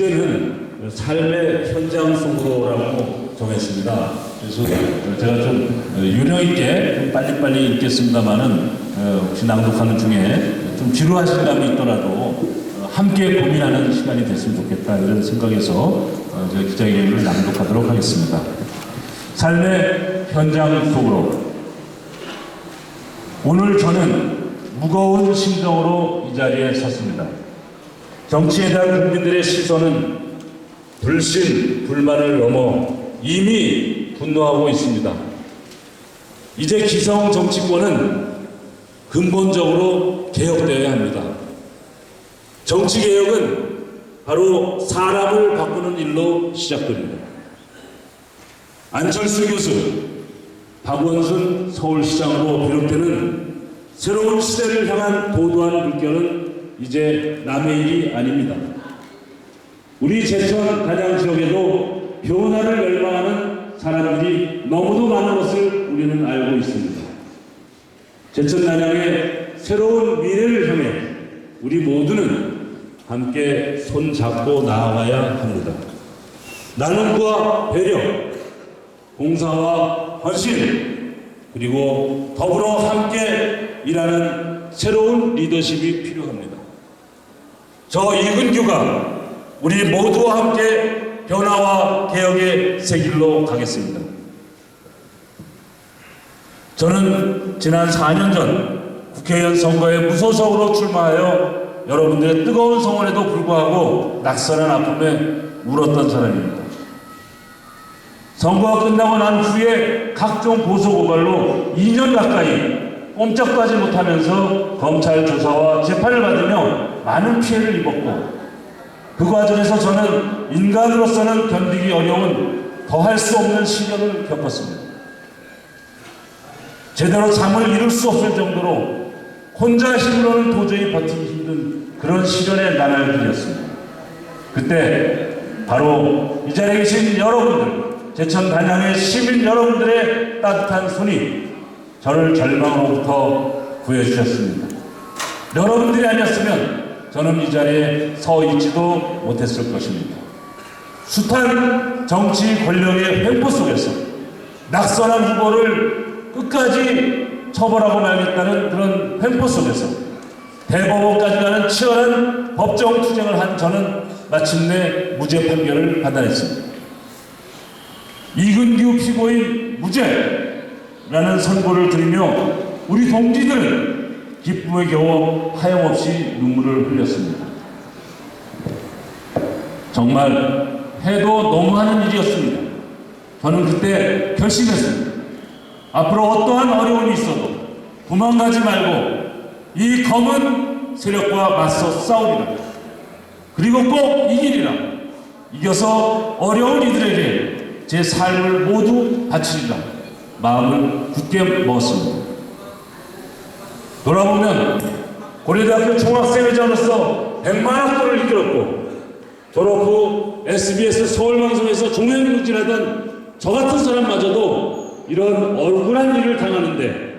주제는 삶의 현장 속으로라고 정했습니다. 그래서 제가 좀 요령 있게 좀 빨리빨리 읽겠습니다만은 혹시 낭독하는 중에 좀 지루하신 감이 있더라도 함께 고민하는 시간이 됐으면 좋겠다 이런 생각에서 제가 기자회견을 낭독하도록 하겠습니다. 삶의 현장 속으로. 오늘 저는 무거운 심정으로 이 자리에 섰습니다. 정치에 대한 국민들의 시선은 불신, 불만을 넘어 이미 분노하고 있습니다. 이제 기성 정치권은 근본적으로 개혁되어야 합니다. 정치개혁은 바로 사람을 바꾸는 일로 시작됩니다. 안철수 교수, 박원순 서울시장으로 비롯되는 새로운 시대를 향한 도도한 물결은 이제 남의 일이 아닙니다. 우리 제천 단양 지역에도 변화를 열망하는 사람들이 너무도 많은 것을 우리는 알고 있습니다. 제천 단양의 새로운 미래를 향해 우리 모두는 함께 손잡고 나아가야 합니다. 나눔과 배려, 봉사와 헌신, 그리고 더불어 함께 일하는 새로운 리더십이 필요합니다. 저 이근규가 우리 모두와 함께 변화와 개혁의 새 길로 가겠습니다. 저는 지난 4년 전 국회의원 선거에 무소속으로 출마하여 여러분들의 뜨거운 성원에도 불구하고 낙선한 아픔에 울었던 사람입니다. 선거가 끝나고 난 후에 각종 고소고발로 2년 가까이 꼼짝도 하지 못하면서 검찰 조사와 재판을 받으며 많은 피해를 입었고, 그 과정에서 저는 인간으로서는 견디기 어려운 더할 수 없는 시련을 겪었습니다. 제대로 잠을 이룰 수 없을 정도로 혼자 힘으로는 도저히 버티기 힘든 그런 시련의 나날들이었습니다. 그때 바로 이 자리에 계신 여러분들, 제천 단양의 시민 여러분들의 따뜻한 손이 저를 절망으로부터 구해주셨습니다. 여러분들이 아니었으면 저는 이 자리에 서 있지도 못했을 것입니다. 숱한 정치 권력의 횡포 속에서 낙선한 후보를 끝까지 처벌하고 말겠다는 그런 횡포 속에서 대법원까지 가는 치열한 법정 투쟁을 한 저는 마침내 무죄 판결을 받아냈습니다. 이근규 피고인 무죄라는 선고를 들으며 우리 동지들은 기쁨에 겨워 하염없이 눈물을 흘렸습니다. 정말 해도 너무하는 일이었습니다. 저는 그때 결심했습니다. 앞으로 어떠한 어려움이 있어도 도망가지 말고 이 검은 세력과 맞서 싸우리라. 그리고 꼭 이기리라. 이겨서 어려운 이들에게 제 삶을 모두 바치리라. 마음을 굳게 먹었습니다. 돌아보면 고려대학교 총학생회장으로서 100만 학도를 이끌었고, 졸업 후 SBS 서울방송에서 종횡무진하던 저 같은 사람마저도 이런 억울한 일을 당하는데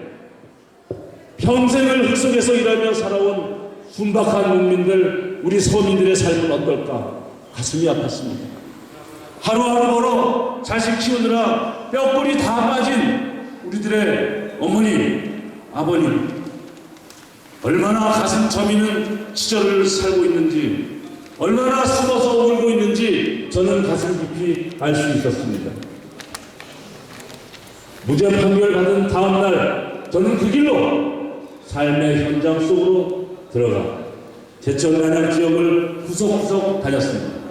평생을 흙 속에서 일하며 살아온 순박한 농민들, 우리 서민들의 삶은 어떨까 가슴이 아팠습니다. 하루하루 벌어 자식 키우느라 뼈골이 다 빠진 우리들의 어머니, 아버님, 얼마나 가슴 저미는 시절을 살고 있는지, 얼마나 숨어서 울고 있는지 저는 가슴 깊이 알 수 있었습니다. 무죄 판결 받은 다음 날 저는 그 길로 삶의 현장 속으로 들어가 제천 단양 지역을 구석구석 다녔습니다.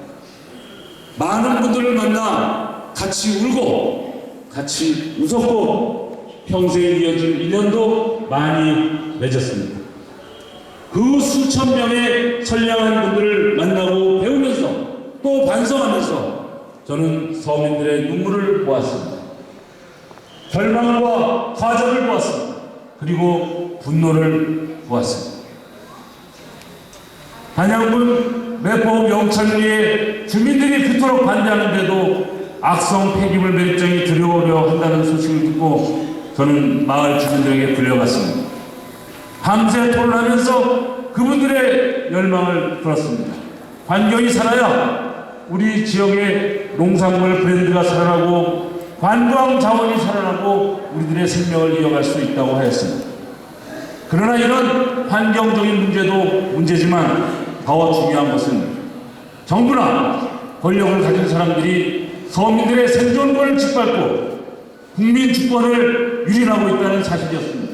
많은 분들을 만나 같이 울고 같이 웃었고 평생에 이어진 인연도 많이 맺었습니다. 그 수천 명의 선량한 분들을 만나고 배우면서 또 반성하면서 저는 서민들의 눈물을 보았습니다. 절망과 화절을 보았습니다. 그리고 분노를 보았습니다. 단양군 매포 영천리에 주민들이 그토록 반대하는데도 악성 폐기물 매립장이 들어오려 한다는 소식을 듣고 저는 마을 주민들에게 불려갔습니다. 밤새 토론하면서 그분들의 열망을 들었습니다. 환경이 살아야 우리 지역의 농산물 브랜드가 살아나고 관광 자원이 살아나고 우리들의 생명을 이어갈 수 있다고 하였습니다. 그러나 이런 환경적인 문제도 문제지만 더 중요한 것은 정부나 권력을 가진 사람들이 서민들의 생존권을 짓밟고 국민 주권을 유린하고 있다는 사실이었습니다.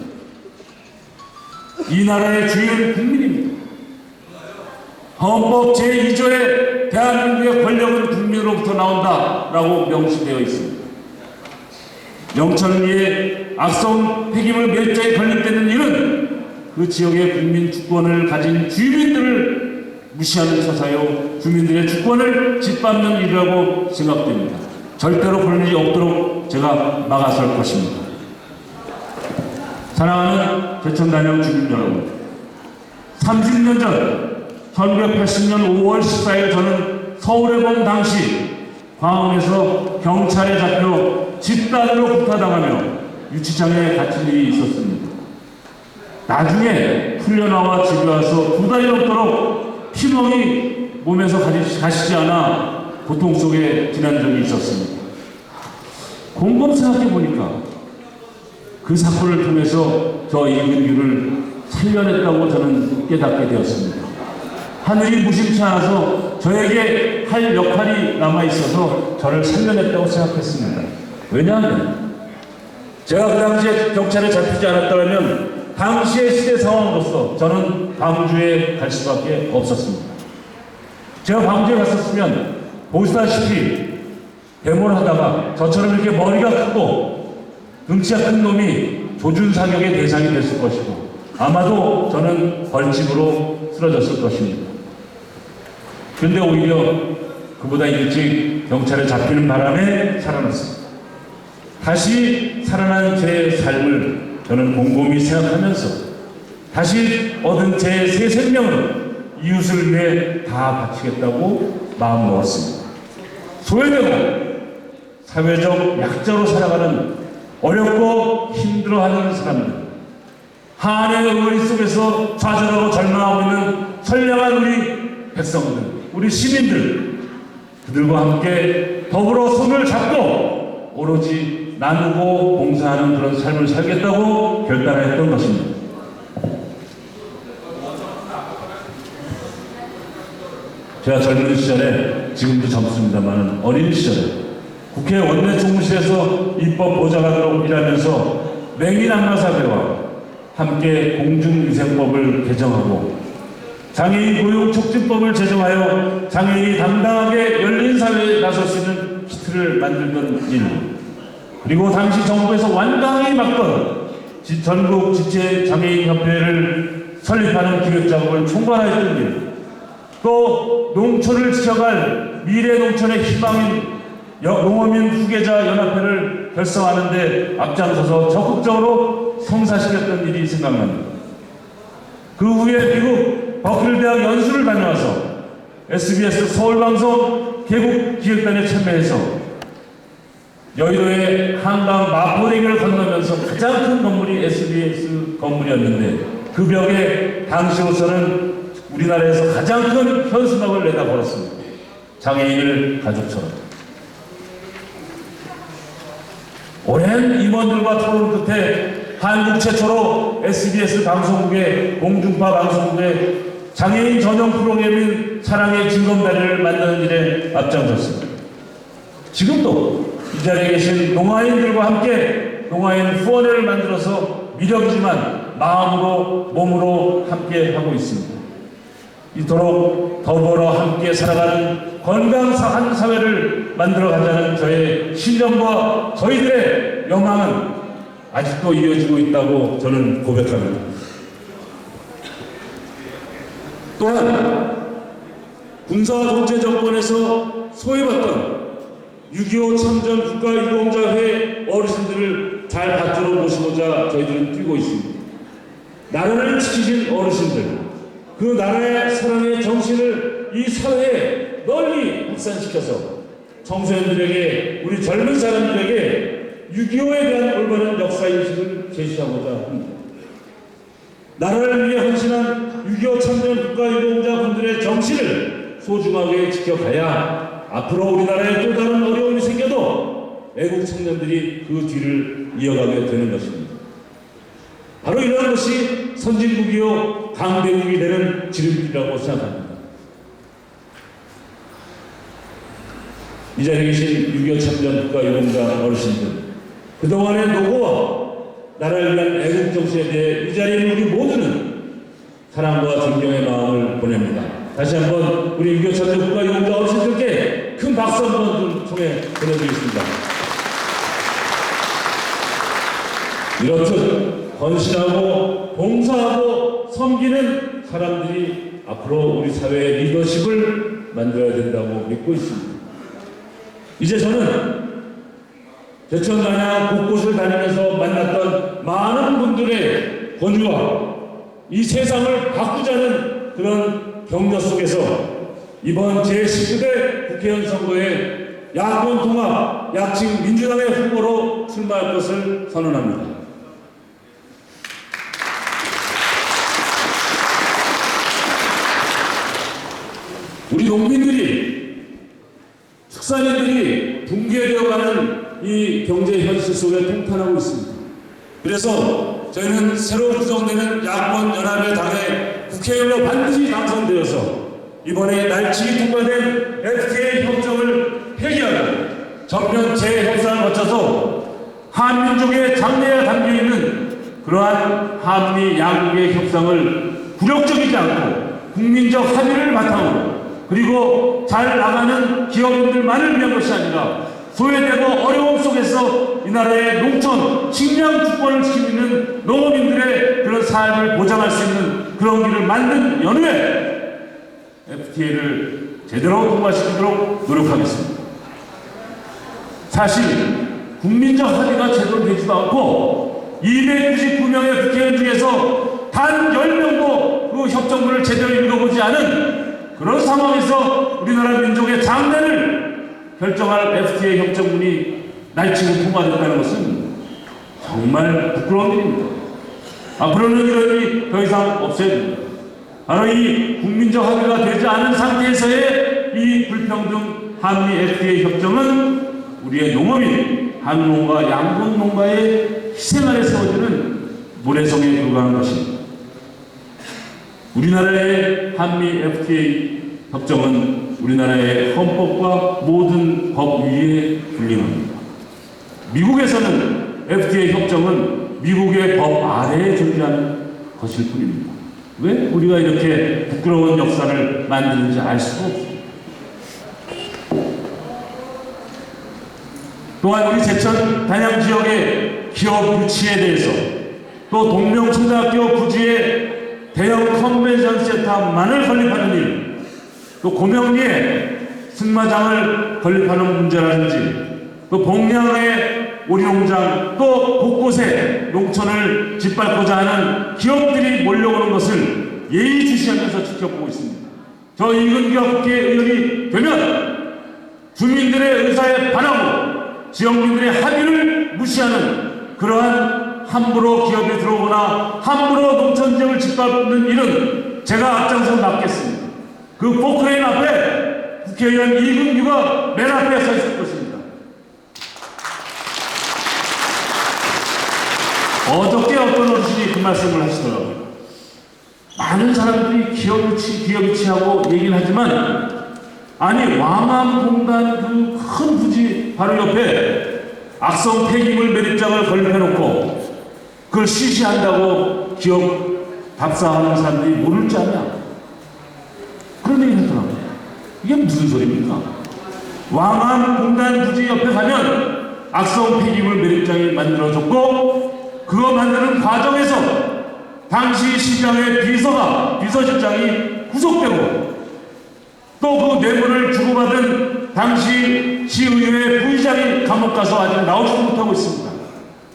이 나라의 주인은 국민입니다. 헌법 제2조에 대한민국의 권력은 국민으로부터 나온다라고 명시되어 있습니다. 영천리의 악성 폐기물 멸자에 건립되는 일은 그 지역의 국민 주권을 가진 주민들을 무시하는 처사요, 주민들의 주권을 짓밟는 일이라고 생각됩니다. 절대로 그런 일이 없도록 제가 막아설 것입니다. 사랑하는 개천단역 주민 여러분, 30년 전 1980년 5월 14일 저는 서울에 본 당시 광화문에서 경찰에 잡혀 집단으로 구타당하며 유치장에 갇힌 일이 있었습니다. 나중에 풀려나와 집에 와서 2달이 넘도록 피멍이 몸에서 가시지 않아 고통 속에 지난 적이 있었습니다. 곰곰 생각해 보니까 그 사건을 통해서 저 이근규를 살려냈다고 저는 깨닫게 되었습니다. 하늘이 무심치 않아서 저에게 할 역할이 남아있어서 저를 살려냈다고 생각했습니다. 왜냐하면 제가 그 당시에 경찰에 잡히지 않았다면 당시의 시대 상황으로서 저는 광주에 갈 수밖에 없었습니다. 제가 광주에 갔었으면 보시다시피 데모를 하다가 저처럼 이렇게 머리가 크고 등치가 큰 놈이 조준사격의 대상이 됐을 것이고 아마도 저는 벌집으로 쓰러졌을 것입니다. 그런데 오히려 그보다 일찍 경찰에 잡히는 바람에 살아났습니다. 다시 살아난 제 삶을 저는 곰곰이 생각하면서 다시 얻은 제 새 생명을 이웃을 위해 다 바치겠다고 마음먹었습니다. 소외되고 사회적 약자로 살아가는 어렵고 힘들어하는 사람들, 한해의 의리 속에서 좌절하고 절망하고 있는 선량한 우리 백성들, 우리 시민들, 그들과 함께 더불어 손을 잡고 오로지 나누고 봉사하는 그런 삶을 살겠다고 결단했던 것입니다. 제가 젊은 시절에, 지금도 젊습니다만 어린 시절에 국회 원내 총무실에서 입법 보좌관으로 일하면서 맹인 안마사회와 함께 공중위생법을 개정하고 장애인 고용 촉진법을 제정하여 장애인이 당당하게 열린 사회에 나설 수 있는 기틀을 만들던 일, 그리고 당시 정부에서 완강히 막던 전국 지체장애인협회를 설립하는 기획작업을 총괄하였던 일, 또 농촌을 지켜갈 미래 농촌의 희망인 농어민 후계자 연합회를 결성하는 데 앞장서서 적극적으로 성사시켰던 일이 생각납니다. 그 후에 미국 버클리대학 연수를 다녀와서 SBS 서울방송 개국기획단에 참여해서 여의도의 한강 마포대교를 건너면서 가장 큰 건물이 SBS 건물이었는데 그 벽에 당시로서는 우리나라에서 가장 큰 현수막을 내다 걸었습니다. 장애인을 가족처럼. 오랜 임원들과 토론 끝에 한국 최초로 SBS 방송국의 공중파 방송국의 장애인 전용 프로그램인 사랑의 징검다리를 만드는 일에 앞장섰습니다. 지금도 이 자리에 계신 농아인들과 함께 농아인 후원회를 만들어서 미력이지만 마음으로 몸으로 함께 하고 있습니다. 이토록 더불어 함께 살아가는 건강한 사회를 만들어가자는 저의 신념과 저희들의 영광은 아직도 이어지고 있다고 저는 고백합니다. 또한 군사독재 정권에서 소외받던 6.25 참전 국가유공자회 어르신들을 잘 밭으로 모시고자 저희들은 뛰고 있습니다. 나라를 지키신 어르신들, 그 나라의 사랑의 정신을 이 사회에 널리 확산시켜서 청소년들에게, 우리 젊은 사람들에게 6.25에 대한 올바른 역사인식을 제시하고자 합니다. 나라를 위해 헌신한 6.25 참전 국가유공자 분들의 정신을 소중하게 지켜가야 앞으로 우리나라에 또 다른 어려움이 생겨도 애국 청년들이 그 뒤를 이어가게 되는 것입니다. 바로 이러한 것이 선진국이요 강대국이 되는 지름길이라고 생각합니다. 이 자리에 계신 6.25 참전 국가유공자 어르신들, 그동안의 노고와 나라를 위한 애국 정신에 대해 이 자리에 있는 우리 모두는 사랑과 존경의 마음을 보냅니다. 다시 한번 우리 6.25 참전 국가유공자 어르신들께 큰 박수 한번 좀 통해 보내드리겠습니다. 이렇듯 헌신하고 봉사하고 섬기는 사람들이 앞으로 우리 사회의 리더십을 만들어야 된다고 믿고 있습니다. 이제 저는 제천 단양 곳곳을 다니면서 만났던 많은 분들의 권유와 이 세상을 바꾸자는 그런 격려 속에서 이번 제19대 국회의원 선거에 야권 통합 야칭 민주당의 후보로 출마할 것을 선언합니다. 우리 농민들이, 축산인들이 붕괴되어가는 이 경제 현실 속에 통탄하고 있습니다. 그래서 저희는 새로 구성되는 야권 연합의 당에 국회의원으로 반드시 당선되어서 이번에 날치기 통과된 FTA 협정을 폐기하고 전면 재협상을 거쳐서 한민족의 장래에 담겨있는 그러한 한미 양국의 협상을 굴욕적이지 않고 국민적 합의를 바탕으로 그리고 잘 나가는 기업인들만을 위한 것이 아니라 소외되고 어려움 속에서 이 나라의 농촌, 식량 주권을 지키는 농업인들의 그런 삶을 보장할 수 있는 그런 길을 만든 연후에 FTA를 제대로 통과시키도록 노력하겠습니다. 사실 국민적 합의가 제대로 되지도 않고 299명의 국회의원 중에서 단 10명도 그 협정문을 제대로 읽어보지 않은 그런 상황에서 우리나라 민족의 장래를 결정할 FTA 협정문이 날치고 통과됐다는 것은 정말 부끄러운 일입니다. 앞으로는 이런 일이 더 이상 없어야 됩니다. 바로 이 국민적 합의가 되지 않은 상태에서의 이 불평등 한미 FTA 협정은 우리의 농업인, 한농가, 양분농가의 희생 아래 세워지는 모래성에 불과한 것입니다. 우리나라의 한미 FTA 협정은 우리나라의 헌법과 모든 법 위에 군림합니다. 미국에서는 FTA 협정은 미국의 법 아래에 존재하는 것일 뿐입니다. 왜 우리가 이렇게 부끄러운 역사를 만드는지 알 수가 없습니다. 또한 우리 제천 단양 지역의 기업 유치에 대해서 또 동명초등학교 부지에 대형 컨벤션 센터만을 건립하는 일, 또 고명리에 승마장을 건립하는 문제라든지 또 봉양의 오리농장 또 곳곳에 농촌을 짓밟고자 하는 기업들이 몰려오는 것을 예의주시하면서 지켜보고 있습니다. 저 이근규 국회의원이 되면 주민들의 의사에 반하고 지역민들의 합의를 무시하는 그러한 함부로 기업이 들어오거나 함부로 농촌 지역을 짓밟는 일은 제가 앞장서 막겠습니다. 그 포크레인 앞에 국회의원 이근규가 맨 앞에 서 있을 것입니다. 어저께 어떤 어르신이 그 말씀을 하시더라고요. 많은 사람들이 기업 유치하고 얘기는 하지만 아니 왕암공단 그 큰 부지 바로 옆에 악성 폐기물 매립장을 건립해놓고 그걸 시시한다고 기업 답사하는 사람들이 모를 줄 아냐, 그런 얘기를 하더라고요. 이게 무슨 소리입니까? 왕암공단 부지 옆에 가면 악성 폐기물 매립장이 만들어졌고 그거 만드는 과정에서 당시 시장의 비서실장이 구속되고 또 그 뇌물을 주고받은 당시 시의회 부의장이 감옥 가서 아직 나오지도 못하고 있습니다.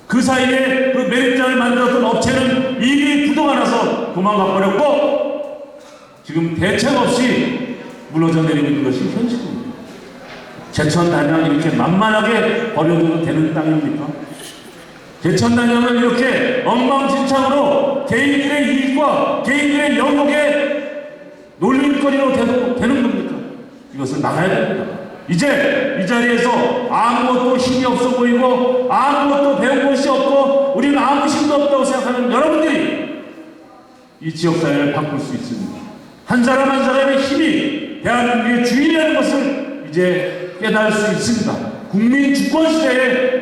그 사이에 그 매립장을 만들었던 업체는 이미 부도가 나서 도망가 버렸고 지금 대책 없이 무너져 내리고 있는 것이 현실입니다. 제천 단양 이렇게 만만하게 버려도 되는 땅입니까? 제천 단양은 이렇게 엉망진창으로 개인들의 이익과 개인들의 영역에 놀림거리로 되는 겁니까? 이것을 나가야 됩니다. 이제 이 자리에서 아무것도 힘이 없어 보이고 아무것도 배운 것이 없고 우리는 아무 힘도 없다고 생각하는 여러분들이 이 지역사회를 바꿀 수 있습니다. 한 사람 한 사람의 힘이 대한민국의 주인이라는 것을 이제 깨달을 수 있습니다. 국민 주권 시대의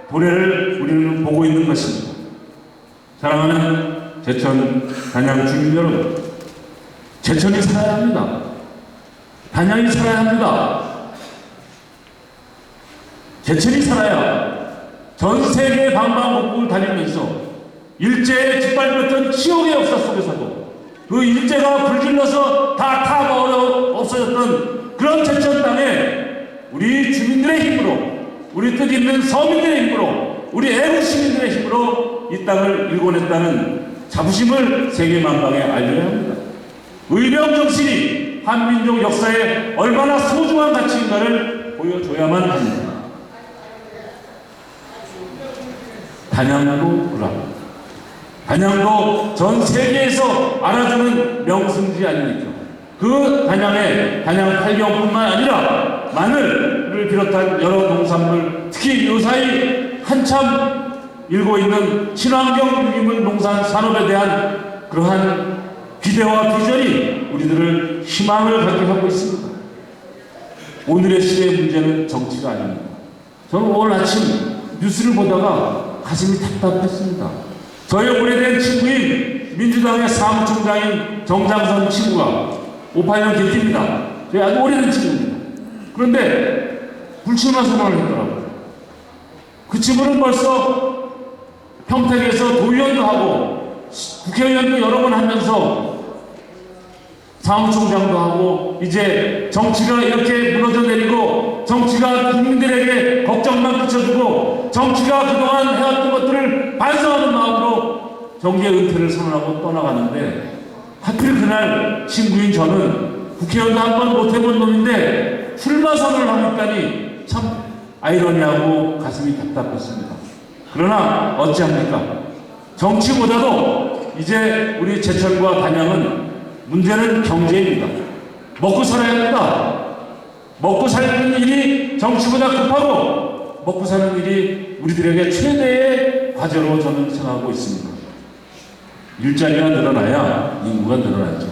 도래를 우리는 보고 있는 것입니다. 사랑하는 제천 단양 주민 여러분, 제천이 살아야 합니다. 단양이 살아야 합니다. 제천이 살아야 전 세계의 방방곡곡을 다니면서 일제에 짓밟혔던 치욕의 역사 속에서도 그 일제가 불질러서 다 타버려 없어졌던 그런 제천 땅에 우리 주민들의 힘으로, 우리 뜻있는 서민들의 힘으로, 우리 애국 시민들의 힘으로 이 땅을 일궈냈다는 자부심을 세계 만방에 알려야 합니다. 의병 정신이 한민족 역사에 얼마나 소중한 가치인가를 보여줘야만 합니다. 단양도 그렇습니다. 단양도 전 세계에서 알아주는 명승지 아닙니까? 그 단양의 단양 팔경뿐만 아니라 마늘을 비롯한 여러 농산물, 특히 요사이 한참 일고 있는 친환경 유기물 농산 산업에 대한 그러한 기대와 비전이 우리들을 희망을 갖게 하고 있습니다. 오늘의 시대의 문제는 정치가 아닙니다. 저는 오늘 아침 뉴스를 보다가 가슴이 답답했습니다. 저의 오래된 친구인 민주당의 사무총장인 정장선 친구가 58년 개띠입니다. 저희 아주 오래된 친구입니다. 그런데 불출마 선언을 했더라고요. 그 친구는 벌써 평택에서 도의원도 하고 국회의원도 여러 번 하면서 사무총장도 하고 이제 정치가 이렇게 무너져 내리고 정치가 국민들에게 걱정만 그쳐주고 정치가 그동안 해왔던 것들을 반성하는 마음으로 정계 은퇴를 선언하고 떠나가는데 하필 그날 친구인 저는 국회의원도 한 번 못 해본 놈인데 출마 선언을 하니까니 참 아이러니하고 가슴이 답답했습니다. 그러나 어찌합니까? 정치보다도 이제 우리 제천과 단양은 문제는 경제입니다. 먹고 살아야 합니다. 먹고 사는 일이 정치보다 급하고 먹고 사는 일이 우리들에게 최대의 과제로 저는 생각하고 있습니다. 일자리가 늘어나야 인구가 늘어나죠.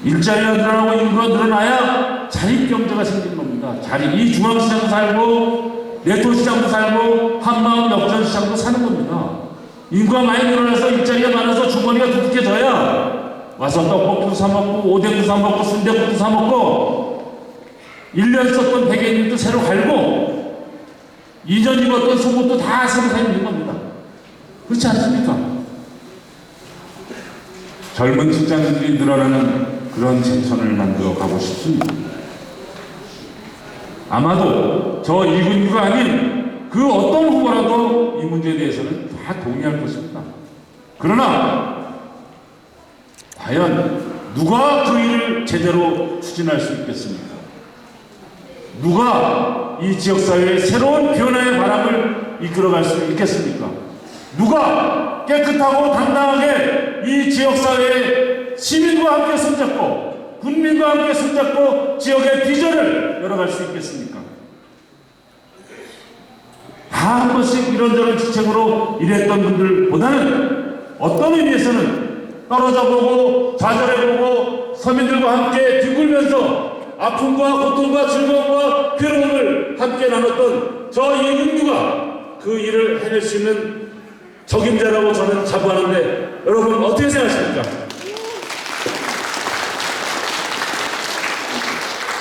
일자리가 늘어나고 인구가 늘어나야 자립경제가 생기는 겁니다. 이 중앙시장도 살고 내토시장도 살고 한마음 역전시장도 사는 겁니다. 인구가 많이 늘어나서 일자리가 많아서 주머니가 두둑해져야 와서 떡볶이도 사먹고 오뎅도 사먹고 순대국도 사먹고 1년 썼던 베개님도 새로 갈고 2년 입었던 속옷도 다 새로 사는 겁니다. 그렇지 않습니까? 젊은 직장인들이 늘어나는 그런 제천을 만들어 가고 싶습니다. 아마도 저 이근규가 아닌 그 어떤 후보라도 이 문제에 대해서는 다 동의할 것입니다. 그러나 과연 누가 그 일을 제대로 추진할 수 있겠습니까? 누가 이 지역사회의 새로운 변화의 바람을 이끌어갈 수 있겠습니까? 누가 깨끗하고 당당하게 이 지역사회의 시민과 함께 손잡고 국민과 함께 손잡고 지역의 비전을 열어갈 수 있겠습니까? 다 한 번씩 이런저런 지책으로 일했던 분들보다는 어떤 의미에서는 떨어져 보고 좌절해 보고 서민들과 함께 뒤굴면서 아픔과 고통과 즐거움과 괴로움을 함께 나눴던 저 이근규가 그 일을 해낼 수 있는 적임자라고 저는 자부하는데 여러분 어떻게 생각하십니까?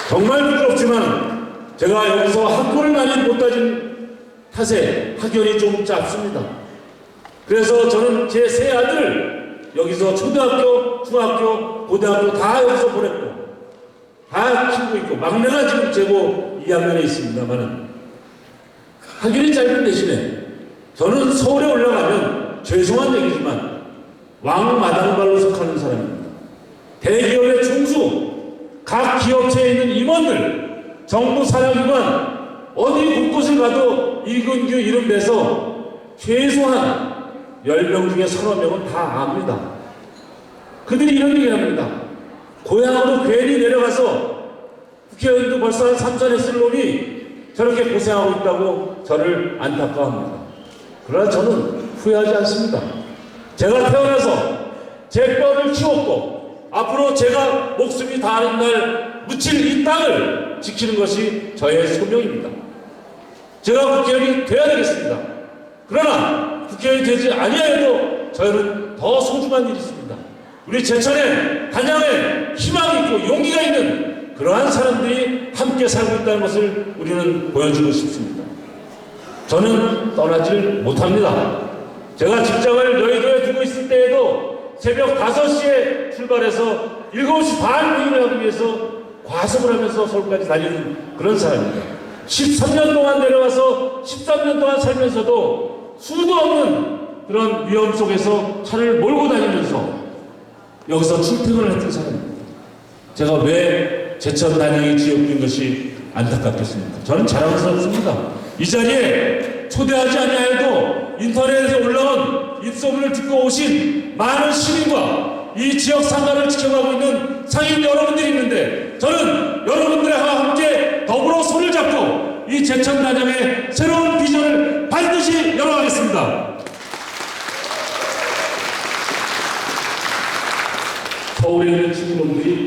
정말 부끄럽지만 제가 여기서 학교를 많이 못 다닌 탓에 학연이 좀 짧습니다. 그래서 저는 제 세 아들을 여기서 초등학교, 중학교, 고등학교 다 여기서 보냈고 다 키우고 있고 막내가 지금 제고 2학년에 있습니다만은 학연이 짧은 대신에 저는 서울에 올라가면 죄송한 얘기지만 왕마당발로 속하는 사람입니다. 대기업의 총수, 각 기업체에 있는 임원들, 정부 사령기관 어디 곳곳을 가도 이근규 이름 내서 최소한 10명 중에 30명은 다 압니다. 그들이 이런 얘기를 합니다. 고향으로 괜히 내려가서 국회의원도 벌써 한 3선 했을 놈이 저렇게 고생하고 있다고 저를 안타까워합니다. 그러나 저는 후회하지 않습니다. 제가 태어나서 제 뼈를 키웠고 앞으로 제가 목숨이 닿는 날 묻힐 이 땅을 지키는 것이 저의 소명입니다. 제가 국회의원이 돼야 되겠습니다. 그러나 국회의원이 되지 아니하여도 저희는 더 소중한 일이 있습니다. 우리 제천에, 단양에 희망이 있고 용기가 있는 그러한 사람들이 함께 살고 있다는 것을 우리는 보여주고 싶습니다. 저는 떠나질 못합니다. 제가 직장을 여의도에 두고 있을 때에도 새벽 5시에 출발해서 7시 반 회의를 하기 위해서 과속을 하면서 서울까지 달리는 그런 사람입니다. 13년 동안 내려와서 13년 동안 살면서도 수도 없는 그런 위험 속에서 차를 몰고 다니면서 여기서 출퇴근을 했던 사람입니다. 제가 왜 제천 단양이 지역인 것이 안타깝겠습니까? 저는 자랑스럽습니다. 이 자리에 초대하지 아니하여도 인터넷에 올라온 입소문을 듣고 오신 많은 시민과 이 지역 상가를 지켜가고 있는 상인 여러분들이 있는데 저는 여러분들과 함께 더불어 손을 잡고 이 제천 단양의 새로운 비전을 반드시 열어가겠습니다. 서울에 있는 친구분들이